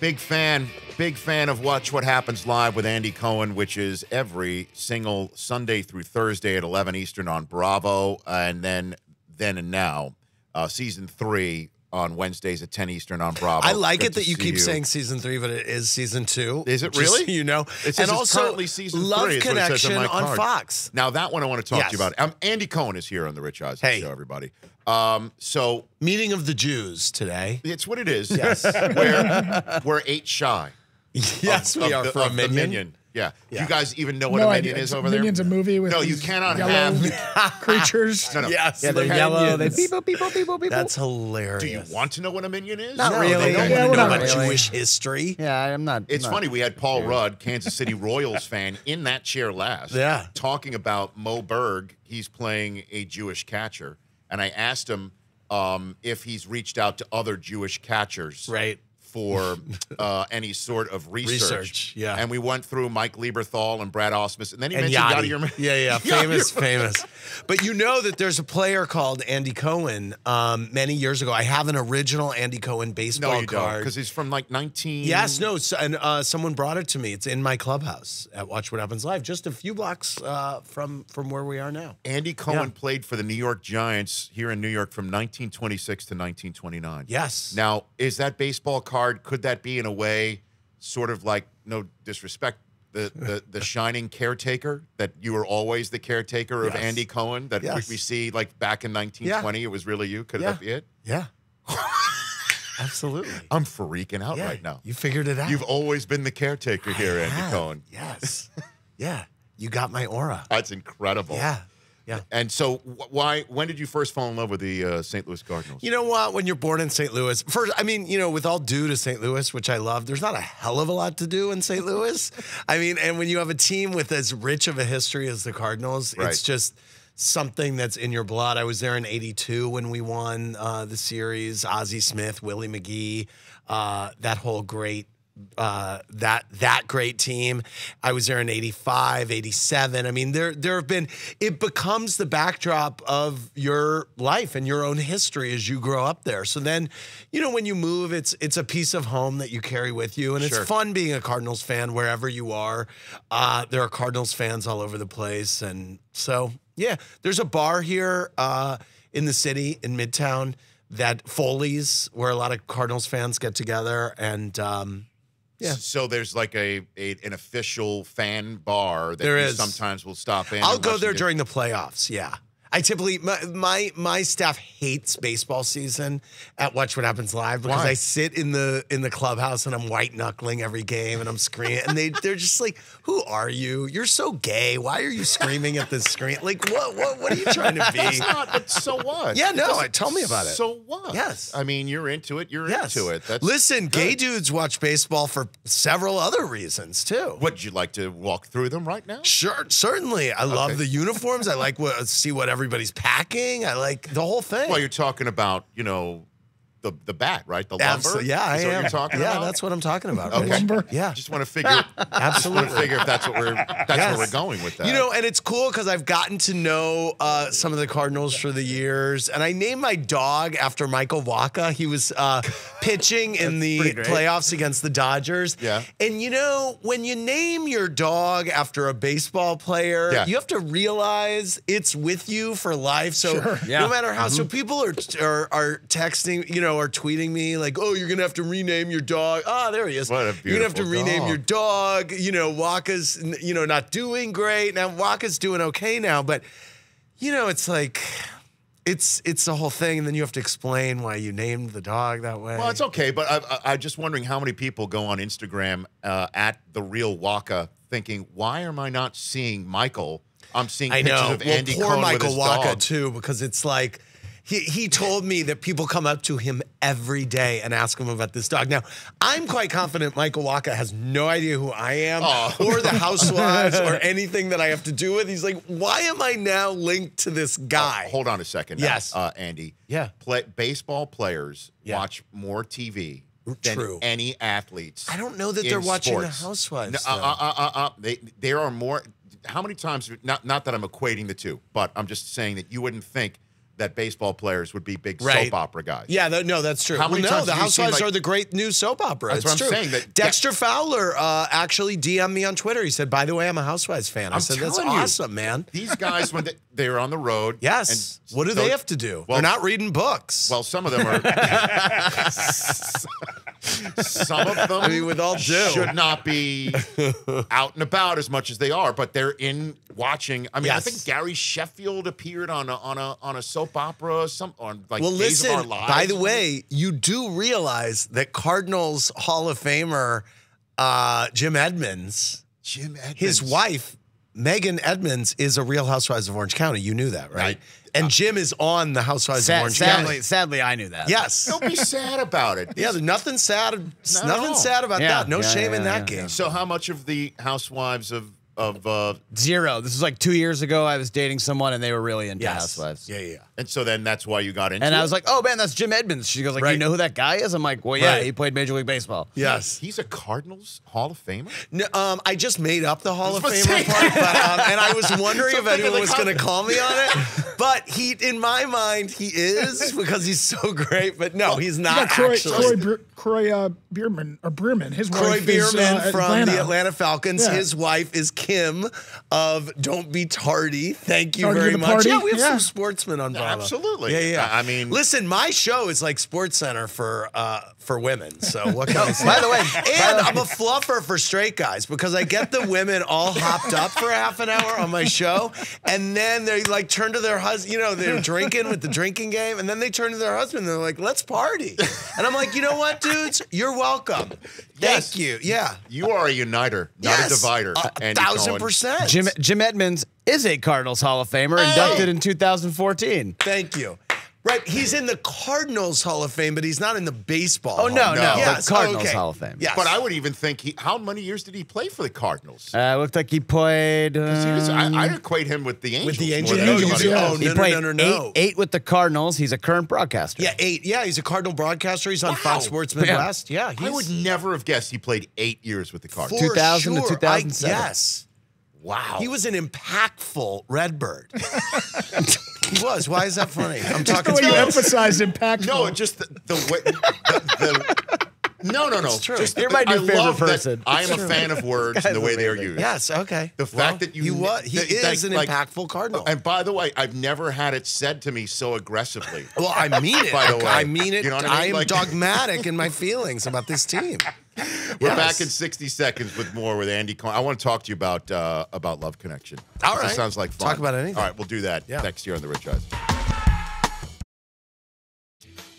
Big fan of Watch What Happens Live with Andy Cohen, which is every single Sunday through Thursday at 11 Eastern on Bravo, and then and now, season 3 on Wednesdays at 10 Eastern on Bravo. I like Good it that to you see keep saying season 3, but it is season 2. Is it Just really? so you know, It says and it's also currently season 3 Love is what it says Connection on my on card. Fox. Now that one I want to talk to you Yes. about. Andy Cohen is here on the Rich Eisen Hey. Show, everybody. So Meeting of the Jews today. it's what it is. Yes. We're 8 shy. Yes, we are for a of the Minion. Yeah. Do Yeah. you guys even know what No a idea. minion is It's- over there? Minion's a movie with No, you these cannot yellow have. creatures. No. Yes, Yeah, they're the yellow. They Minions. beep, boop, beep, boop, beep, boop, beep, boop. That's hilarious. Do you want to know what a minion is? Not No, really. They don't Yeah, want we're to know not about really. Jewish history. Yeah, I'm not. It's not- funny. We had Paul Rudd, Kansas City Royals fan, in that chair last. Yeah. Talking about Mo Berg. He's playing a Jewish catcher. And I asked him if he's reached out to other Jewish catchers. Right. For any sort of research. Yeah. And we went through Mike Lieberthal and Brad Osmus. And then he And mentioned Yachty. Yadier. Yeah. Famous. But you know that there's a player called Andy Cohen many years ago. I have an original Andy Cohen baseball No, you don't. card. Because he's from like 19... Yes, no, and someone brought it to me. It's in my clubhouse at Watch What Happens Live, just a few blocks from where we are now. Andy Cohen Yeah. played for the New York Giants here in New York from 1926 to 1929. Yes. Now, is that baseball card, could that be in a way sort of like, no disrespect, the shining caretaker, that you were always the caretaker of Yes. Andy Cohen, that Yes. we see like back in 1920, it was really you? Could that be it? Yeah. Absolutely. I'm freaking out Yeah, right now. You figured it out. You've always been the caretaker here, I Andy have. Cohen. Yes. Yeah. You got my aura. That's incredible. Yeah. Yeah. And so, when did you first fall in love with the St. Louis Cardinals? You know what? When you're born in St. Louis, first, I mean, you know, with all due to St. Louis, which I love, there's not a hell of a lot to do in St. Louis. I mean, and when you have a team with as rich of a history as the Cardinals, Right. it's just something that's in your blood. I was there in '82 when we won the series. Ozzie Smith, Willie McGee, that whole great. That great team. I was there in '85, '87. I mean, there have been. It becomes the backdrop of your life and your own history as you grow up there. So then, you know, when you move, it's a piece of home that you carry with you, and Sure. it's fun being a Cardinals fan wherever you are. There are Cardinals fans all over the place, and so yeah, there's a bar here in the city in Midtown, that Foley's, where a lot of Cardinals fans get together, and yeah. So there's like an official fan bar that There you is. sometimes will stop in. I'll and go watch there the game. during the playoffs. Yeah. I typically my staff hates baseball season at Watch What Happens Live because Why? I sit in the clubhouse and I'm white knuckling every game and I'm screaming and they're just like, who are you? You're so gay. Why are you screaming at the screen? Like what are you trying to be? It's not, but so what? Yeah, no, Doesn't- tell me about it. So what? Yes. I mean, you're into it. You're Yes. into it. That's Listen, gay good. dudes watch baseball for several other reasons too. Would you like to walk through them right now? Sure, certainly. I love the uniforms. I like see what everybody's packing. I like the whole thing. Well, you're talking about, you know, the bat, right? The lumber. Absolutely. Yeah, I Is that am. what you're talking yeah, about? that's what I'm talking about. Okay. Rich. Lumber? Yeah. Just want to figure. Absolutely. Want to figure if that's what where we're going with that. You know, and it's cool because I've gotten to know some of the Cardinals for the years, and I named my dog after Michael Wacha. He was pitching in the pretty great. playoffs against the Dodgers. Yeah. And you know, when you name your dog after a baseball player, Yeah. you have to realize it's with you for life. So Yeah. no matter how, so people are texting, you know, or tweeting me like, oh, you're gonna have to rename your dog. Oh, there he is. What a You're gonna have to beautiful rename dog. your dog. You know, Waka's, you know, not doing great. Now Waka's doing okay now, but you know, it's like it's the whole thing, and then you have to explain why you named the dog that way. Well, it's okay, but I'm just wondering how many people go on Instagram at the real Waka thinking, why am I not seeing Michael? I'm seeing I pictures know. of Andy poor Cohen Michael with his Wacha dog. too, because it's like he told me that people come up to him every day and ask him about this dog. Now, I'm quite confident Michael Wacha has no idea who I am or the housewives or anything that I have to do with. He's like, why am I now linked to this guy? Hold on a second. now, Yes. Andy. Yeah. Baseball players Yeah. watch more TV than True. any athletes. I don't know that in they're watching the sports. housewives. There are more. How many times? Not that I'm equating the two, but I'm just saying that you wouldn't think that baseball players would be big Right. soap opera guys. Yeah, no, that's true. How many no, times the have you seen, Housewives like- are the great new soap opera. That's It's what I'm true. saying, that- Dexter Fowler actually DM'd me on Twitter. He said, "By the way, I'm a Housewives fan." I I'm said, "That's telling you, awesome, man." These guys, when they're on the road. Yes. and What do they have to do? Well, They're not reading books. Well, some of them are. Some of them, I mean, with all due. should not be out and about as much as they are, but they're in watching. I mean, I Yes. think Gary Sheffield appeared on a soap opera, on like Well, Days of Our listen, Lives. by the way, you do realize that Cardinals Hall of Famer Jim Edmonds, Jim Edmonds. his wife, Megan Edmonds, is a Real Housewives of Orange County. You knew that, right? And Jim is on the Housewives of Orange County. Sadly, I knew that. Yes. Don't be sad about it. Yeah, there's nothing sad. Not at Nothing all. sad about Yeah, that. No yeah, shame in yeah, that yeah. game. So, how much of the Housewives of 0. This was like 2 years ago. I was dating someone, and they were really into Housewives. Yeah. and so then that's why you got into And it? I was like, "Oh man, that's Jim Edmonds." She goes like, Right. "You know who that guy is?" I'm like, "Well, yeah, Right. he played Major League Baseball." Yes. He's a Cardinals Hall of Famer? No, I just made up the Hall of I was Famer about to part, but, and I was wondering So if I'm thinking, anyone like, was how- going to call me on it. But in my mind, he is because he's so great. But no, he's You not got Croy, actually. Croy Bierman or Breerman. His Croy wife is Bierman from Atlanta. the Atlanta Falcons. Yeah. His wife is Kim of Don't Be Tardy. Thank you Tardy very the much. Party? Yeah, we have Yeah. some sportsmen on Bravo. Absolutely. Yeah. I mean- listen, my show is like Sports Center for women. So what can I say? By the way, And I'm a fluffer for straight guys because I get the women all hopped up for half an hour on my show, and then they like turn to their husband. You know, they're drinking with the drinking game, and then they turn to their husband. And they're like, "Let's party," and I'm like, "You know what, dudes? You're welcome. Yes. Thank you. Yeah, You are a uniter, not yes, a divider. Andy Cohen. 1,000%. Jim Edmonds is a Cardinals Hall of Famer, inducted in 2014. Thank you. Right, he's in the Cardinals Hall of Fame, but he's not in the baseball. Oh, no, Hall. no. Yes, The Cardinals okay. Hall of Fame. Yes. But I would even think how many years did he play for the Cardinals? Looked like he played. I'd equate him with the Angels. With the more Angels. than Angels, anybody yeah. else. He no, played no. eight with the Cardinals. He's a current broadcaster. Yeah, 8. Yeah, he's a Cardinal broadcaster. He's on Wow. Fox Sports Midwest. Yeah, I would never have guessed he played 8 years with the Cardinals. for 2000 to sure. 2007. Yes. Wow. He was an impactful Redbird. He was. Why is that funny? I'm Just the talking way you to emphasize impactful. No, just the way. No. It's true. Just You're my new I favorite love that person. I am a fan of words and the way they are used. Yes, okay. The fact that you- he that- is an like- impactful Cardinal. And by the way, I've never had it said to me so aggressively. Well, I mean it. By the way. I mean it. You know what I mean? am Like- dogmatic in my feelings about this team. We're Yes. back in 60 seconds with more with Andy Cohen. I want to talk to you about Love Connection. All That right. sounds like fun. Talk about anything. All right, we'll do that Yeah. next year on The Rich Eisen.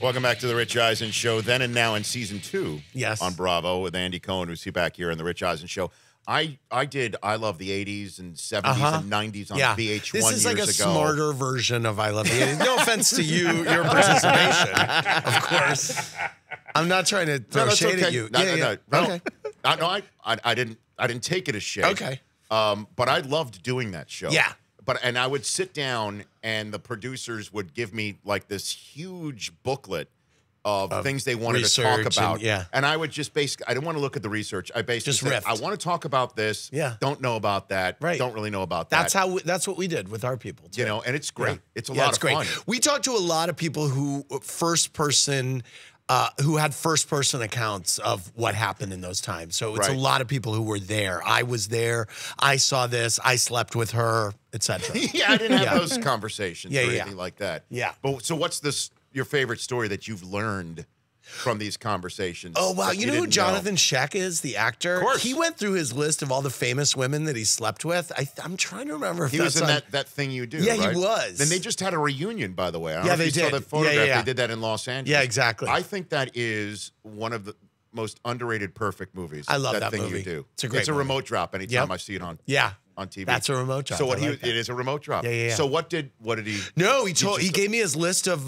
Welcome back to The Rich Eisen Show. Then and now in season 2 Yes. on Bravo with Andy Cohen, who's back here on The Rich Eisen Show. I did I Love the 80s and 70s and 90s on VH1 This is like a years ago. smarter version of I Love the 80s. No offense to you, your participation, of course. I'm not trying to throw that's shade okay. at you. No, yeah. no. Okay. No, I didn't take it as shade. Okay. But I loved doing that show. Yeah. And I would sit down and the producers would give me like this huge booklet of things they wanted to talk research about. and- yeah. And I would just basically, I didn't want to look at the research. I basically Just said, riffed. I want to talk about this. Yeah. Don't know about that. Right. Don't really know about that. That's what we did with our people, too. You know, and it's great. Yeah. It's a Yeah, lot it's of great. fun. We talked to a lot of people who who had first person accounts of what happened in those times. So it's a Right. lot of people who were there. I was there. I saw this. I slept with her, etc. Yeah, I didn't have Yeah. those conversations Yeah, or yeah. anything like that. Yeah. But so what's your favorite story that you've learned from these conversations? Oh, wow. that You know who didn't Jonathan Sheck is, the actor? Of course. He went through his list of all the famous women that he slept with. I'm trying to remember if He that's was in on- that thing you do, Yeah, he right? was. Then they just had a reunion, by the way. I don't Yeah, know if they you saw did. that photograph. Yeah, yeah. They did that in Los Angeles. Yeah, exactly. I think that is one of the most underrated perfect movies. I love that thing movie. you do. It's a great movie. remote drop anytime Yep. I see it on Yeah. on TV. That's a remote drop. So what I like that. it is a remote drop. Yeah. So what did he No, he just- gave me his list of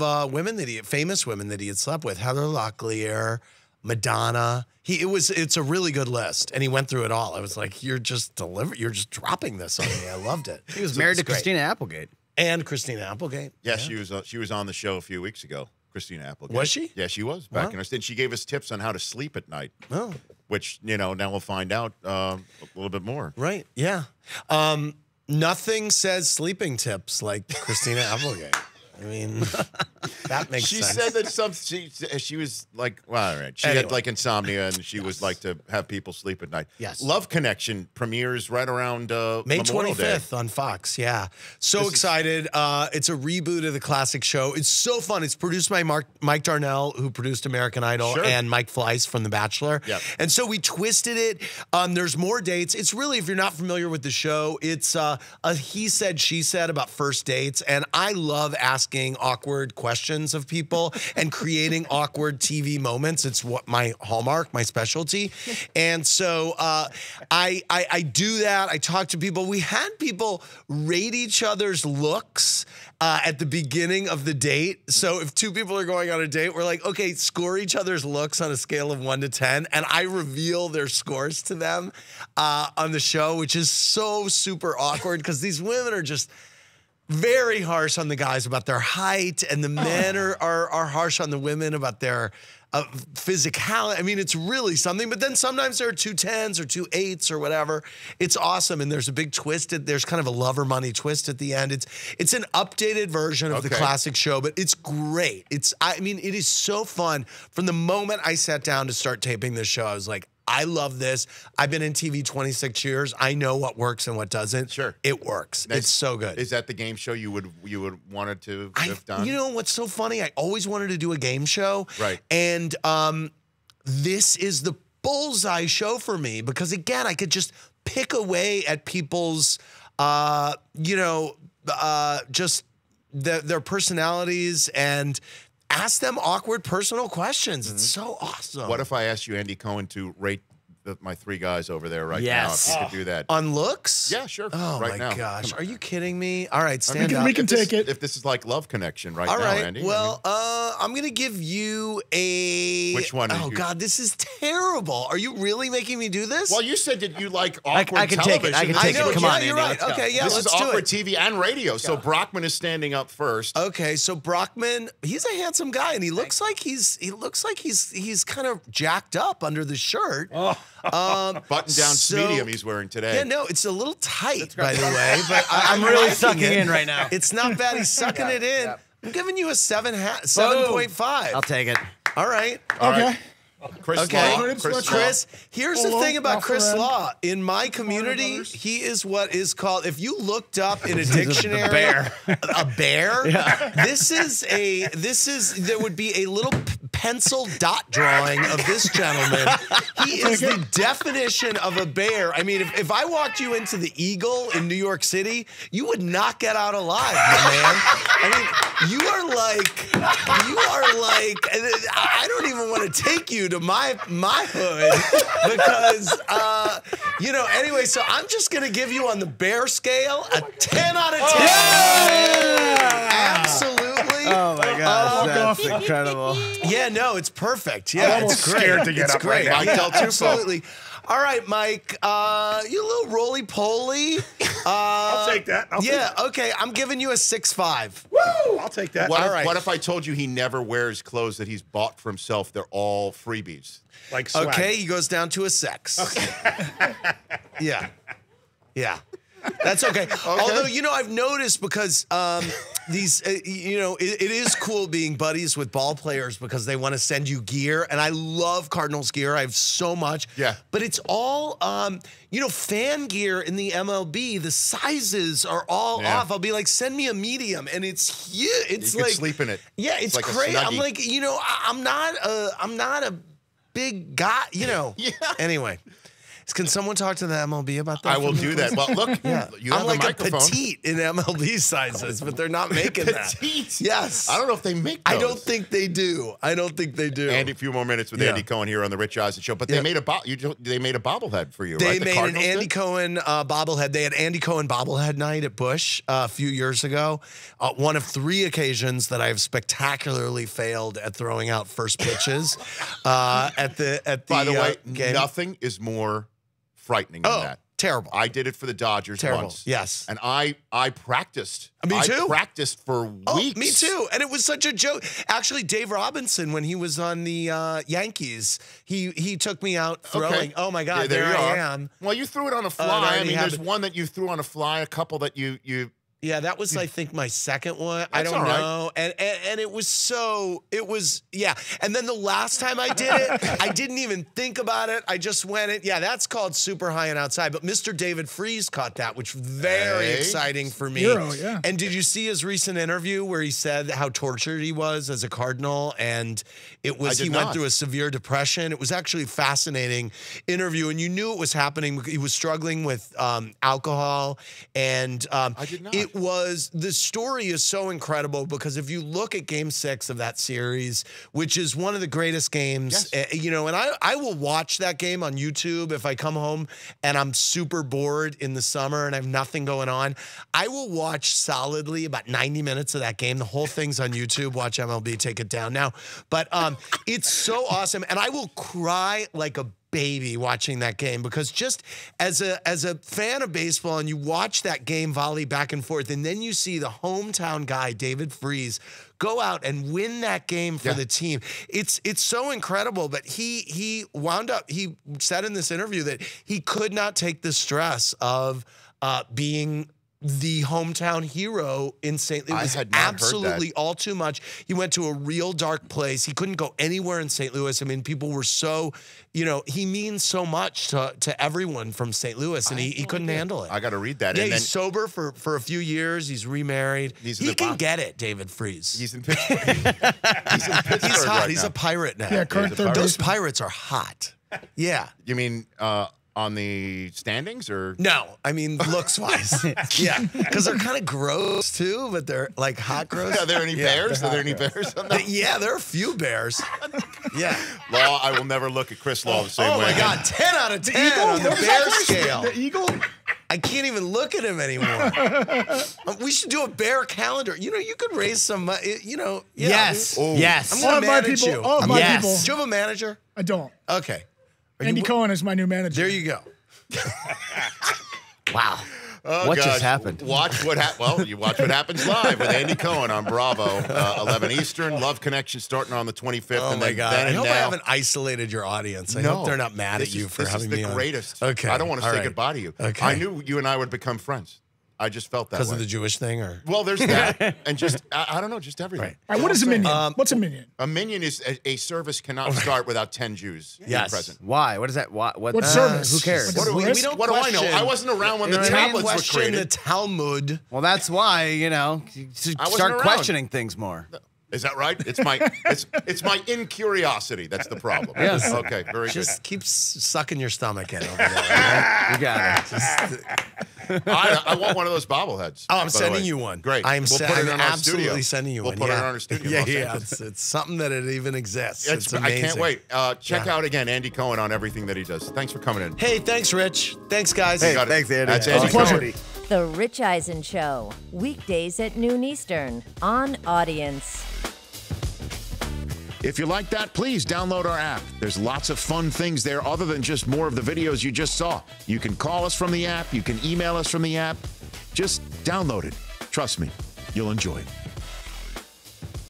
famous women that he had slept with: Heather Locklear, Madonna. It's a really good list, and he went through it all. I was like, you're just dropping this on me. I loved it. He was married to It's great. Christina Applegate. And Christina Applegate. Yeah, she was on the show a few weeks ago. Christina Applegate. Was she? Yeah, she was back Wow. in her stint. She gave us tips on how to sleep at night. Oh, Which, now we'll find out a little bit more. right. Yeah. Nothing says sleeping tips like Christina Applegate. I mean, that makes She sense. said that she was like, well, all right. She had Anyway. like insomnia, and she was like to have people sleep at night. Yes. Love Connection premieres right around May Memorial Day. 25th on Fox. Yeah. So excited. It's a reboot of the classic show. It's so fun. It's produced by Mike Darnell, who produced American Idol, Sure. and Mike Fleiss from The Bachelor. Yep. And so we twisted it. There's more dates. It's really, if you're not familiar with the show, it's a he said, she said about first dates. And I love asking awkward questions of people and creating awkward TV moments. It's what my hallmark, my specialty. And so I do that. I talk to people. We had people rate each other's looks at the beginning of the date. So if two people are going on a date, we're like, okay, score each other's looks on a scale of 1 to 10. And I reveal their scores to them on the show, which is so super awkward because these women are just very harsh on the guys about their height, and the men are harsh on the women about their physicality. I mean, it's really something. But then sometimes there are 2 10s or 2 8s or whatever. It's awesome, and there's a big twist. There's kind of a lover money twist at the end. It's an updated version of the classic show, but it's great. I mean, it is so fun. From the moment I sat down to start taping this show, I was like, I love this. I've been in TV 26 years. I know what works and what doesn't. Sure. It works. It's so good. Is that the game show you would wanted to have done? You know what's so funny? I always wanted to do a game show. Right. And this is the bullseye show for me because, again, I could just pick away at people's, just their personalities and ask them awkward personal questions. It's so awesome. What if I asked you, Andy Cohen, to rate my 3 guys over there right Yes. now? If you could do that. On looks? Yeah, sure. Oh, right my now. gosh. Are you kidding me? All right, stand up. We can take it. If this is like Love Connection right All now, right. Andy. Well, I'm going to give you a... Which one is Oh, you- God, this is terrible. Are you really making me do this? well, you said that you like awkward I can take it. television. I can I take know. it. Come yeah, on, you're Andy, right. let's go. Okay, yeah, This let's is do awkward it. TV and radio. So Brockman is standing up first. Okay, so Brockman, he's a handsome guy, and he looks like he's kind of jacked up under the shirt. Button down so- medium he's wearing today. Yeah, no, it's a little tight, by the way. But I'm really liking sucking it. in right now. It's not bad. He's sucking it in. I'm giving you a 7.5. I'll take it. All right. Okay. Chris Okay. Law. Chris, here's the Hello, thing about Ralph Chris Lauren. Law. In my community, brothers. he is what is called, if you looked up in a dictionary, bear. a bear, there would be a little pencil dot drawing of this gentleman. He is the definition of a bear. I mean, if I walked you into the Eagle in New York City, you would not get out alive, my man. I mean, you are like, I don't even want to take you to my hood because, anyway, so I'm just going to give you on the bear scale a 10 out of 10. Absolutely. Oh my gosh, that's incredible. Yeah, no, it's perfect. Yeah, it's great. scared to get it's up great. right now. Mike Del Tufo. Absolutely. All right, Mike, you little roly-poly. I'll take that. Okay, I'm giving you a 6.5. Woo! I'll take that. What, All if, right. what if I told you he never wears clothes that he's bought for himself? They're all freebies. Like swag. Okay, he goes down to a 6. Yeah. That's okay. Although, I've noticed because these, it is cool being buddies with ball players because they want to send you gear. And I love Cardinals gear. I have so much. Yeah. But it's all, fan gear in the MLB. The sizes are all Yeah. off. I'll be like, send me a medium. And it's huge. It's You could like, sleep in it. yeah, it's like a great. I'm Snuggie. like, I'm not a big guy, Yeah. Anyway. Can someone talk to the MLB about that? I will for me, do please? that. Well, look, you have I'm a like microphone. a petite in MLB sizes, but they're not making that. Petite? Yes. I don't know if they make those. I don't think they do. Andy, a few more minutes with Yeah. Andy Cohen here on the Rich Eisen Show. But they Yeah. made they made a bobblehead for you, They right? The made an Cardinals Andy did? Cohen bobblehead. They had Andy Cohen bobblehead night at Busch a few years ago. One of 3 occasions that I have spectacularly failed at throwing out first pitches at the By the way, game. nothing is more frightening than that. Terrible. I did it for the Dodgers Terrible. once. Yes. And I practiced. Me too. I practiced for weeks. Me too. And it was such a joke. Actually, Dave Robinson, when he was on the Yankees, he took me out throwing. Okay. Oh my God, Yeah, there you I are. am. Well, you threw it on a I fly. I already mean, have there's it. one that you threw on a fly, a couple that you Yeah, that was, I think, my second one. I That's don't all right. know. And it was, yeah. And then the last time I did it, I didn't even think about it. I just went it. Yeah, that's called Super High and Outside. But Mr. David Freese caught that, which was very exciting for me. Hero, yeah. And did you see his recent interview where he said how tortured he was as a Cardinal? And it was, he went through a severe depression. It was actually a fascinating interview. And you knew it was happening. He was struggling with alcohol. And I did not. the story is so incredible because if you look at Game 6 of that series, which is one of the greatest games, you know, and I will watch that game on YouTube if I come home and I'm super bored in the summer and I have nothing going on. I will watch solidly about 90 minutes of that game. The whole thing's on YouTube. Watch MLB take it down now. But it's so awesome. And I will cry like a baby watching that game because just as a fan of baseball and you watch that game volley back and forth and then you see the hometown guy David Freese go out and win that game for the team. It's so incredible, but he wound up, he said in this interview that he could not take the stress of being the hometown hero in St. Louis. It was absolutely all too much. He went to a real dark place. He couldn't go anywhere in St. Louis. I mean, people were so, you know, he means so much to everyone from St. Louis, and he couldn't handle it. I got to read that. Yeah, and he's sober for a few years. He's remarried. He can get it, David Freese. He's in Pittsburgh. He's in Pittsburgh. He's hot. Right He's now. a pirate now. Yeah, current third Those baseman. pirates are hot. Yeah. You mean on the standings or? No, I mean looks wise. Yeah, because they're kind of gross too, but they're like hot gross. Are there any bears? Are there any bears on that? Yeah, there are a few bears. Yeah. Law, I will never look at Chris Law the same way. Oh my God, 10 out of 10 on the What was bear that first? scale. The eagle? I can't even look at him anymore. We should do a bear calendar. You know, you could raise some, you know. Yeah, Yes. Oh. Yes. I'm going to my manage people. you. All of my Yes. people. Do you have a manager? I don't. Okay. Andy Cohen is my new manager. There you go. Wow. Oh, What just gosh. happened? Watch what Well, you watch what happens live with Andy Cohen on Bravo, 11 Eastern. Love Connection starting on the 25th. Oh and my then, God. Then I and hope now. I haven't isolated your audience. I No. hope they're not mad at you for having me This is on. the greatest. Okay. I don't want to All say right. goodbye to you. Okay. I knew you and I would become friends. I just felt that way. Because of the Jewish thing, or? Well, there's that. And just, I don't know, just everything. Right. All right, what is a minion? What's a minion? A minion is a service cannot start without 10 Jews being Yes. present. Why? What is that? What service? Who cares? What We don't What do I know? question- I wasn't around when You the know what I mean? tablets were Question the created. Talmud. Well, that's why, you know, you should wasn't start around. questioning things more. Is that right? It's my it's my incuriosity. That's the problem. Yes. Okay. Very Just keep sucking your stomach in over there. Right? You got it. good. I want one of those bobbleheads. Oh, I'm by the sending way. you one. Great. I'm We'll put it in our absolutely studio. sending you We'll one. put it yeah. in our studio. in Yeah, Los yeah. Angeles. It's something that it even exists. It's I amazing. can't wait. Check out again Andy Cohen on everything that he does. Thanks for coming in. Hey, thanks, Rich. Thanks, guys. You got it. thanks, Andy. That's It's Andy a pleasure. Cohen. The Rich Eisen Show, weekdays at noon Eastern on Audience. If you like that, please download our app. There's lots of fun things there other than just more of the videos you just saw. You can call us from the app. You can email us from the app. Just download it. Trust me, you'll enjoy it.